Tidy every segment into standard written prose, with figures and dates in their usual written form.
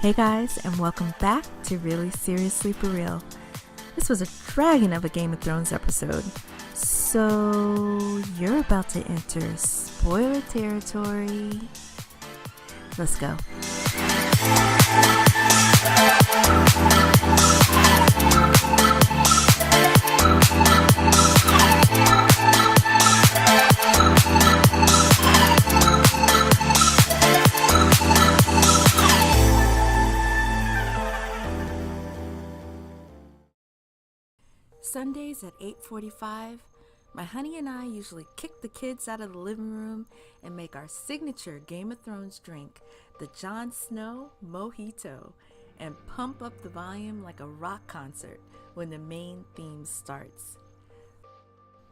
Hey guys, and welcome back to Really Seriously For Real. This was a dragon of a Game of Thrones episode. So, you're about to enter spoiler territory. Let's go. Sundays at 8:45, my honey and I usually kick the kids out of the living room and make our signature Game of Thrones drink, the Jon Snow Mojito, and pump up the volume like a rock concert when the main theme starts.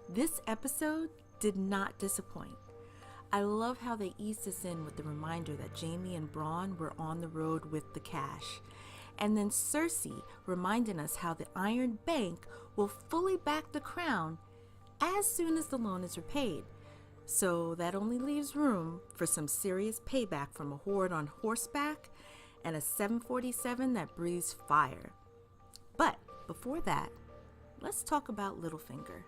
This episode did not disappoint. I love how they eased us in with the reminder that Jaime and Bronn were on the road with the cash. And then Cersei reminding us how the Iron Bank will fully back the crown as soon as the loan is repaid. So that only leaves room for some serious payback from a horde on horseback and a 747 that breathes fire. But before that, let's talk about Littlefinger.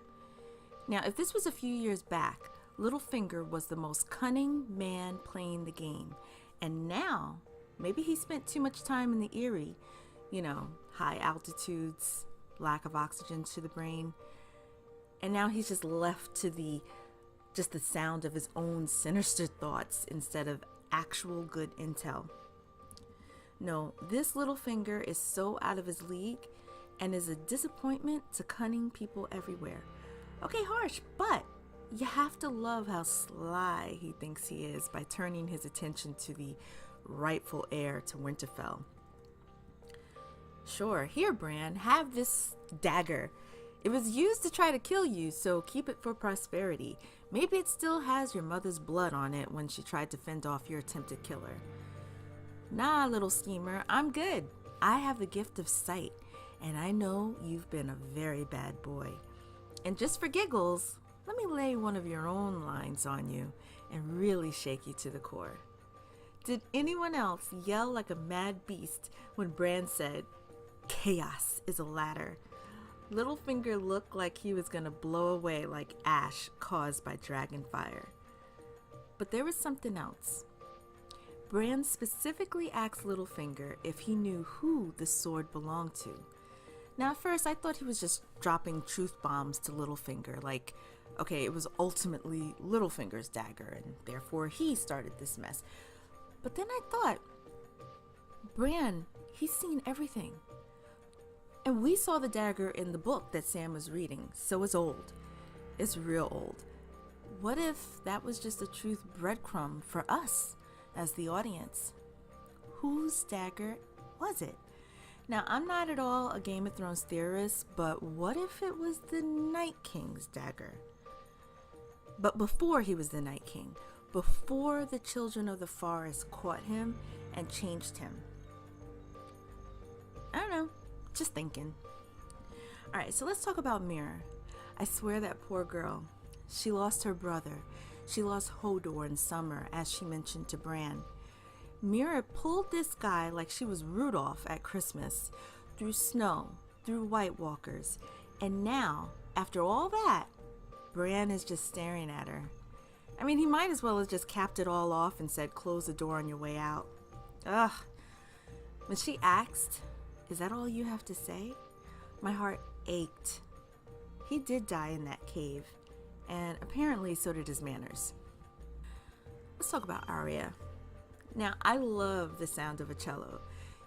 Now, if this was a few years back, Littlefinger was the most cunning man playing the game. And now, maybe he spent too much time in the Eyrie, high altitudes, lack of oxygen to the brain. And now he's just left to the sound of his own sinister thoughts instead of actual good intel. No, this Littlefinger is so out of his league and is a disappointment to cunning people everywhere. Okay, harsh, but you have to love how sly he thinks he is by turning his attention to the rightful heir to Winterfell. Sure, here, Bran, have this dagger. It was used to try to kill you, so keep it for prosperity. Maybe it still has your mother's blood on it when she tried to fend off your attempted killer. Nah, little schemer, I'm good. I have the gift of sight, and I know you've been a very bad boy. And just for giggles, let me lay one of your own lines on you and really shake you to the core. Did anyone else yell like a mad beast when Bran said, "Chaos is a ladder"? Littlefinger looked like he was going to blow away like ash caused by dragon fire. But there was something else. Bran specifically asked Littlefinger if he knew who the sword belonged to. Now, at first, I thought he was just dropping truth bombs to Littlefinger, like, okay, it was ultimately Littlefinger's dagger, and therefore he started this mess. But then I thought, Bran, he's seen everything. And we saw the dagger in the book that Sam was reading, so it's old. It's real old. What if that was just a truth breadcrumb for us as the audience? Whose dagger was it? Now, I'm not at all a Game of Thrones theorist, but what if it was the Night King's dagger? But before he was the Night King, before the children of the forest caught him and changed him. I don't know, just thinking. Alright, so let's talk about Mira. I swear that poor girl. She lost her brother. She lost Hodor in summer, as she mentioned to Bran. Mira pulled this guy like she was Rudolph at Christmas, through snow, through White Walkers, and now, after all that, Bran is just staring at her. I mean, he might as well have just capped it all off and said, "Close the door on your way out." Ugh. When she asked, "Is that all you have to say?" my heart ached. He did die in that cave, and apparently so did his manners. Let's talk about Arya. Now, I love the sound of a cello.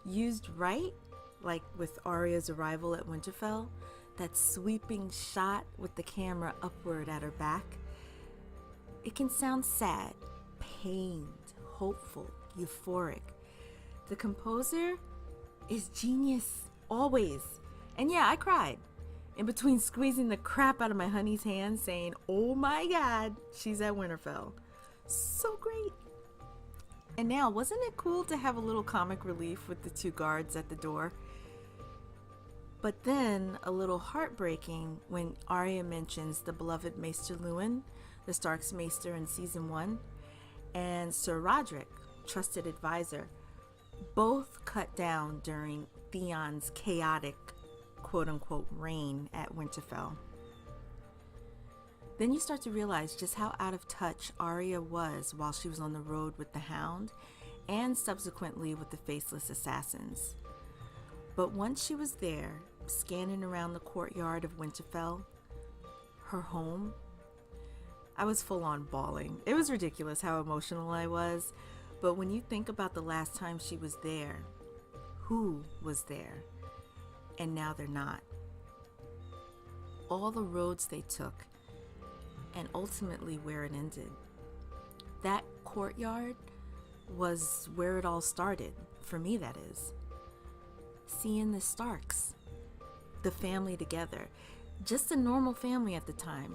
Used right, like with Arya's arrival at Winterfell, that sweeping shot with the camera upward at her back. It can sound sad, pained, hopeful, euphoric. The composer is genius, always. And yeah, I cried. In between squeezing the crap out of my honey's hand saying, "Oh my God, she's at Winterfell." So great. And now, wasn't it cool to have a little comic relief with the two guards at the door? But then, a little heartbreaking when Arya mentions the beloved Maester Luwin, the Stark's Maester in Season 1, and Sir Roderick, trusted advisor, both cut down during Theon's chaotic, quote-unquote, reign at Winterfell. Then you start to realize just how out of touch Arya was while she was on the road with the Hound and subsequently with the Faceless Assassins. But once she was there, scanning around the courtyard of Winterfell, her home, I was full on bawling. It was ridiculous how emotional I was, but when you think about the last time she was there, who was there, and now they're not. All the roads they took, and ultimately where it ended. That courtyard was where it all started, for me that is. Seeing the Starks, the family together, just a normal family at the time,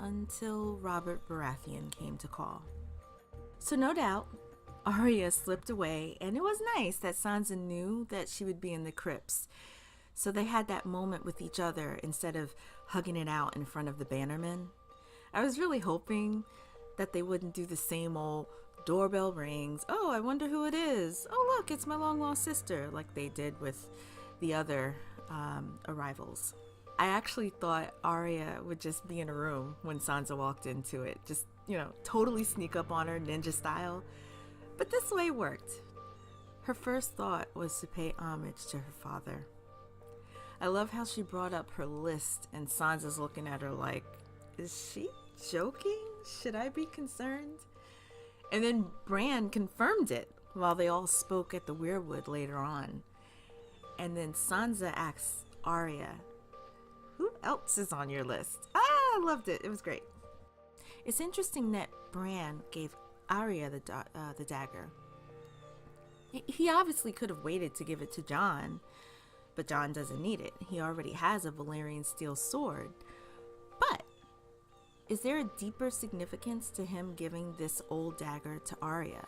until Robert Baratheon came to call. So no doubt, Arya slipped away, and it was nice that Sansa knew that she would be in the crypts. So they had that moment with each other instead of hugging it out in front of the bannermen. I was really hoping that they wouldn't do the same old doorbell rings. Oh, I wonder who it is. Oh, look, it's my long-lost sister, like they did with the other arrivals. I actually thought Arya would just be in a room when Sansa walked into it. Just, totally sneak up on her ninja style. But this way worked. Her first thought was to pay homage to her father. I love how she brought up her list and Sansa's looking at her like, is she joking? Should I be concerned? And then Bran confirmed it while they all spoke at the Weirwood later on. And then Sansa asks Arya, who else is on your list? I loved it. It was great. It's interesting that Bran gave Arya the dagger. He obviously could have waited to give it to Jon, but Jon doesn't need it. He already has a Valyrian steel sword. But is there a deeper significance to him giving this old dagger to Arya?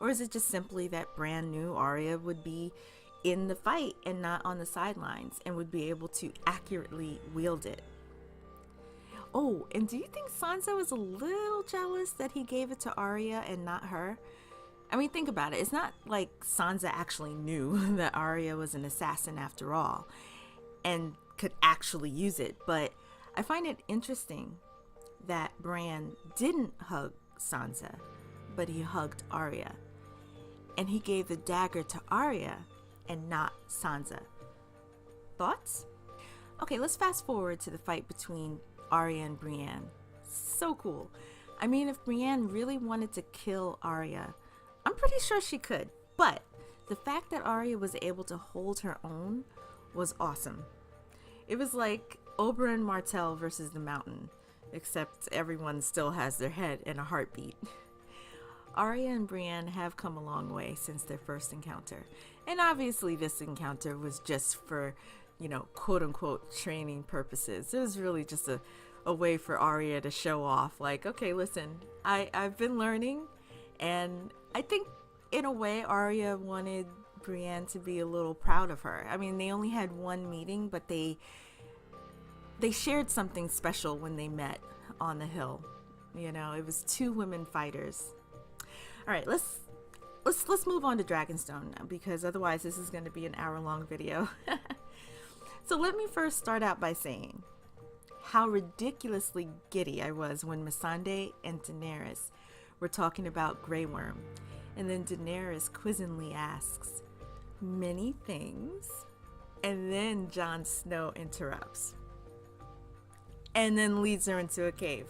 Or is it just simply that Bran knew Arya would be in the fight and not on the sidelines and would be able to accurately wield it? Oh, and do you think Sansa was a little jealous that he gave it to Arya and not her? I mean, think about it. It's not like Sansa actually knew that Arya was an assassin after all and could actually use it. But I find it interesting that Bran didn't hug Sansa, but he hugged Arya. And he gave the dagger to Arya and not Sansa. Thoughts? Okay, let's fast forward to the fight between Arya and Brienne. So cool. I mean, if Brienne really wanted to kill Arya, I'm pretty sure she could. But the fact that Arya was able to hold her own was awesome. It was like Oberyn Martell versus the Mountain, except everyone still has their head in a heartbeat. Arya and Brienne have come a long way since their first encounter. And obviously this encounter was just for, quote-unquote training purposes. It was really just a way for Arya to show off, like, okay, listen, I've been learning, and I think in a way Arya wanted Brienne to be a little proud of her. I mean, they only had one meeting, but they shared something special when they met on the hill. It was two women fighters. All right, let's move on to Dragonstone now, because otherwise this is going to be an hour-long video. So let me first start out by saying how ridiculously giddy I was when Missandei and Daenerys were talking about Grey Worm, and then Daenerys quizzingly asks, "Many things?" And then Jon Snow interrupts and then leads her into a cave.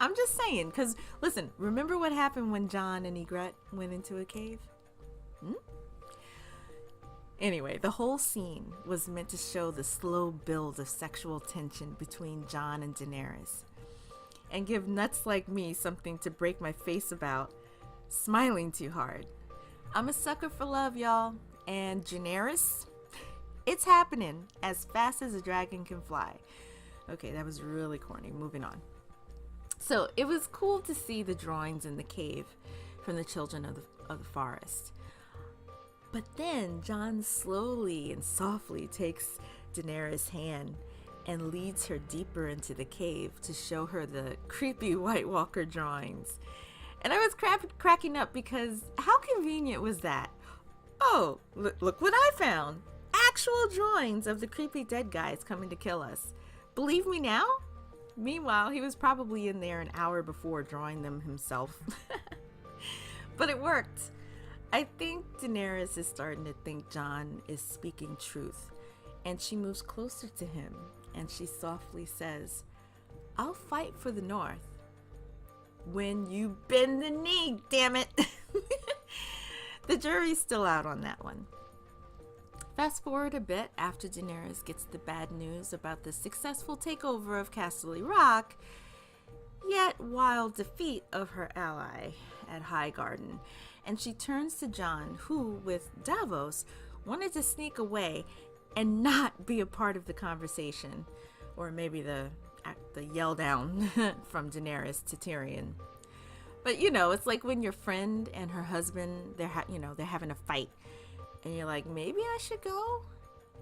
I'm just saying, because listen, remember what happened when Jon and Ygritte went into a cave? Anyway, the whole scene was meant to show the slow build of sexual tension between Jon and Daenerys, and give nuts like me something to break my face about smiling too hard. I'm a sucker for love, y'all, and Daenerys, it's happening as fast as a dragon can fly. Okay, that was really corny. Moving on. So it was cool to see the drawings in the cave from the Children of the Forest. But then Jon slowly and softly takes Daenerys' hand and leads her deeper into the cave to show her the creepy White Walker drawings. And I was cracking up because how convenient was that? Oh, look what I found. Actual drawings of the creepy dead guys coming to kill us. Believe me now? Meanwhile, he was probably in there an hour before drawing them himself. But it worked. I think Daenerys is starting to think Jon is speaking truth, and she moves closer to him and she softly says, "I'll fight for the North when you bend the knee, damn it." The jury's still out on that one. Fast forward a bit after Daenerys gets the bad news about the successful takeover of Castle Rock, yet wild defeat of her ally at Highgarden, and she turns to Jon, who, with Davos, wanted to sneak away and not be a part of the conversation, or maybe the yell down from Daenerys to Tyrion. But it's like when your friend and her husband, they're having a fight, and you're like, maybe I should go,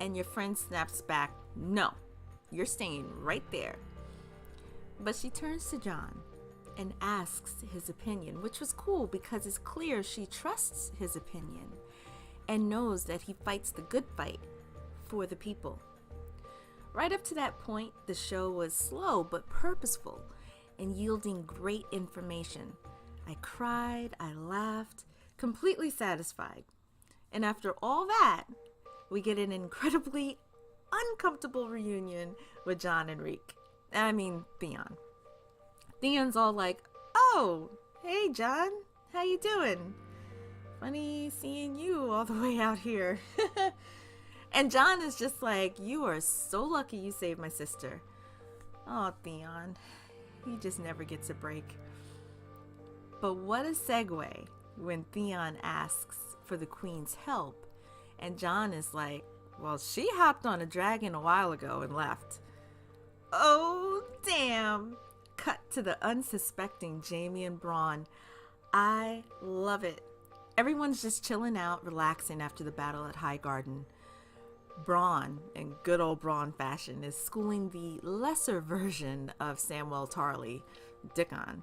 and your friend snaps back, no, you're staying right there. But she turns to Jon and asks his opinion, which was cool because it's clear she trusts his opinion and knows that he fights the good fight for the people. Right up to that point, the show was slow but purposeful and yielding great information. I cried, I laughed, completely satisfied. And after all that, we get an incredibly uncomfortable reunion with Jon and Theon. Theon's all like, "Oh, hey Jon, how you doing? Funny seeing you all the way out here." And Jon is just like, "You are so lucky you saved my sister." Oh, Theon, he just never gets a break. But what a segue when Theon asks for the queen's help, and Jon is like, "Well, she hopped on a dragon a while ago and left." Oh, damn. Cut to the unsuspecting Jaime and Bronn. I love it. Everyone's just chilling out, relaxing after the battle at Highgarden. Bronn, in good old Bronn fashion, is schooling the lesser version of Samwell Tarly, Dickon,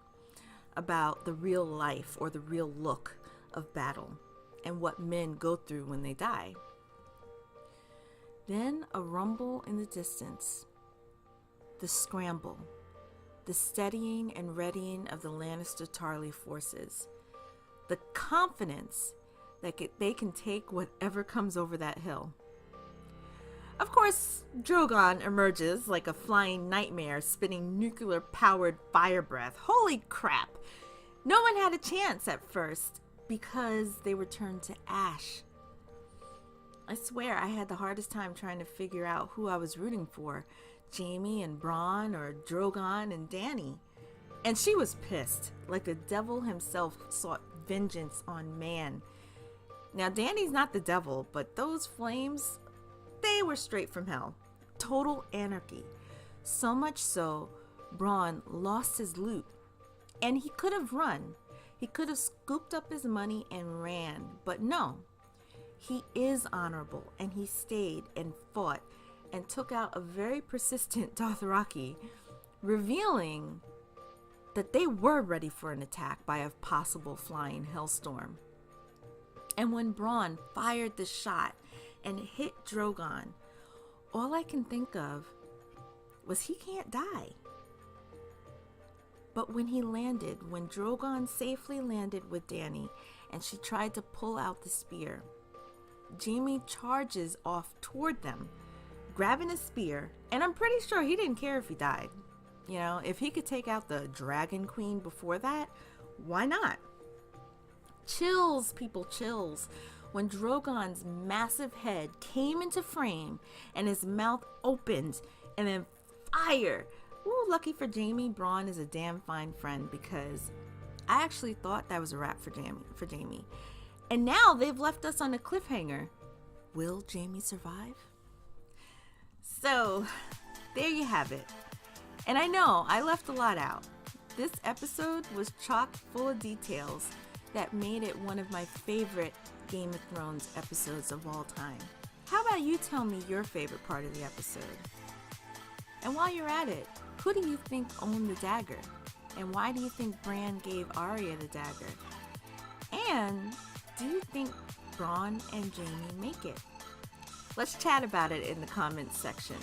about the real life or the real look of battle and what men go through when they die. Then a rumble in the distance. The scramble, the steadying and readying of the Lannister-Tarly forces, the confidence that they can take whatever comes over that hill. Of course, Drogon emerges like a flying nightmare, spitting nuclear-powered fire breath. Holy crap! No one had a chance at first because they were turned to ash. I swear I had the hardest time trying to figure out who I was rooting for. Jaime and Bronn or Drogon and Dany. And she was pissed, like the devil himself sought vengeance on man. Now Dany's not the devil, but those flames, they were straight from hell. Total anarchy. So much so, Bronn lost his loot. And he could have run. He could have scooped up his money and ran. But no. He is honorable, and he stayed and fought and took out a very persistent Dothraki, revealing that they were ready for an attack by a possible flying hellstorm. And when Bronn fired the shot and hit Drogon, all I can think of was he can't die. But when he landed, when Drogon safely landed with Dany and she tried to pull out the spear, Jaime charges off toward them, grabbing a spear, and I'm pretty sure he didn't care if he died. If he could take out the Dragon Queen before that, why not? Chills, people, chills, when Drogon's massive head came into frame and his mouth opened and then fire. Ooh, lucky for Jaime, Bronn is a damn fine friend, because I actually thought that was a wrap for Jaime. And now they've left us on a cliffhanger. Will Jaime survive? So, there you have it. And I know I left a lot out. This episode was chock full of details that made it one of my favorite Game of Thrones episodes of all time. How about you tell me your favorite part of the episode? And while you're at it, who do you think owned the dagger? And why do you think Bran gave Arya the dagger? And do you think Bronn and Jaime make it? Let's chat about it in the comments section.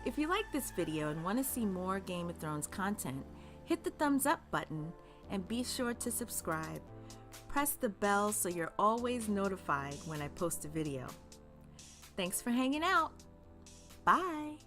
If you like this video and want to see more Game of Thrones content, hit the thumbs up button and be sure to subscribe. Press the bell so you're always notified when I post a video. Thanks for hanging out. Bye.